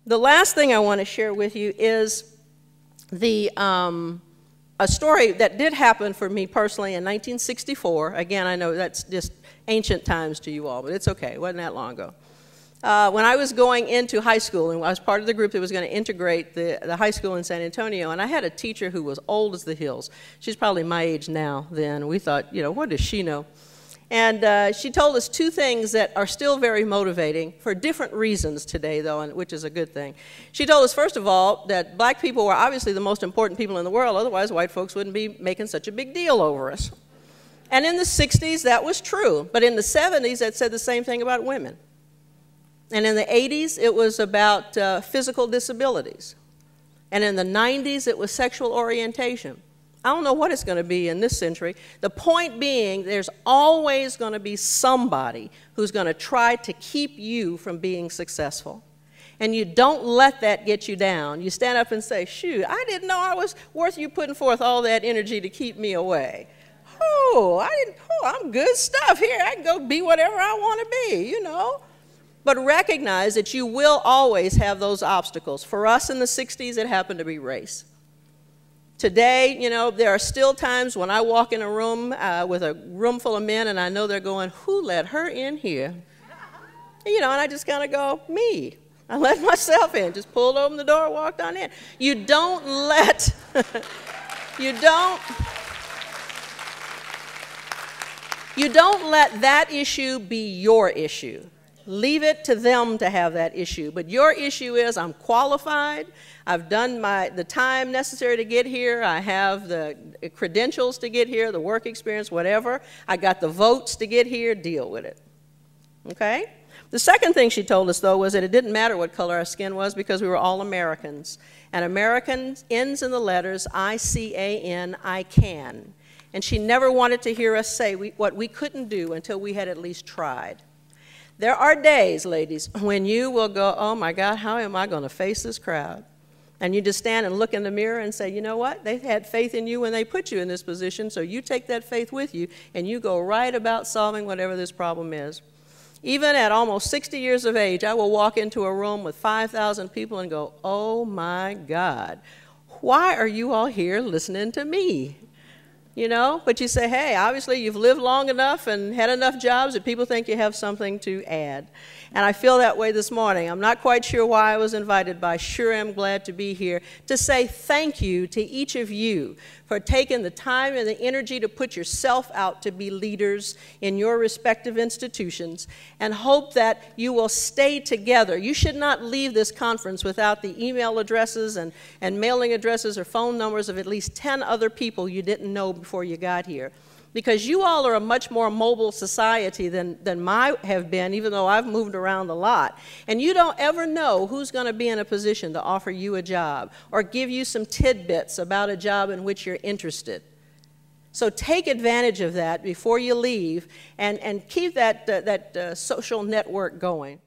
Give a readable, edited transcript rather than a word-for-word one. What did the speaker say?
The last thing I want to share with you is a story that did happen for me personally in 1964. Again, I know that's just ancient times to you all, but it's okay. It wasn't that long ago. When I was going into high school, and I was part of the group that was going to integrate the high school in San Antonio, and I had a teacher who was old as the hills. She's probably my age now then. We thought, you know, what does she know? And she told us two things that are still very motivating for different reasons today, though, and which is a good thing. She told us, first of all, that black people were obviously the most important people in the world, otherwise white folks wouldn't be making such a big deal over us. And in the 60s, that was true. But in the 70s, that said the same thing about women. And in the 80s, it was about physical disabilities. And in the 90s, it was sexual orientation. I don't know what it's going to be in this century. The point being, there's always going to be somebody who's going to try to keep you from being successful. And you don't let that get you down. You stand up and say, shoot, I didn't know I was worth you putting forth all that energy to keep me away. Oh, I'm good stuff here. I can go be whatever I want to be, you know. But recognize that you will always have those obstacles. For us in the 60s, it happened to be race. Today, you know, there are still times when I walk in a room with a room full of men and I know they're going, who let her in here? You know, and I just kind of go, me. I let myself in, just pulled open the door, walked on in. You don't let, you don't let that issue be your issue. Leave it to them to have that issue. But your issue is, I'm qualified, I've done the time necessary to get here, I have the credentials to get here, the work experience, whatever. I got the votes to get here, deal with it. Okay? The second thing she told us, though, was that it didn't matter what color our skin was because we were all Americans. And American ends in the letters I-C-A-N, I can. And she never wanted to hear us say what we couldn't do until we had at least tried. There are days, ladies, when you will go, oh my God, how am I going to face this crowd? And you just stand and look in the mirror and say, you know what? They had faith in you when they put you in this position, so you take that faith with you and you go right about solving whatever this problem is. Even at almost 60 years of age, I will walk into a room with 5,000 people and go, oh my God, why are you all here listening to me? You know, but you say, hey, obviously you've lived long enough and had enough jobs that people think you have something to add. And I feel that way this morning. I'm not quite sure why I was invited, but I sure am glad to be here to say thank you to each of you for taking the time and the energy to put yourself out to be leaders in your respective institutions, and hope that you will stay together. You should not leave this conference without the email addresses and mailing addresses or phone numbers of at least 10 other people you didn't know before you got here. Because you all are a much more mobile society than I have been, even though I've moved around a lot. And you don't ever know who's going to be in a position to offer you a job or give you some tidbits about a job in which you're interested. So take advantage of that before you leave and keep that social network going.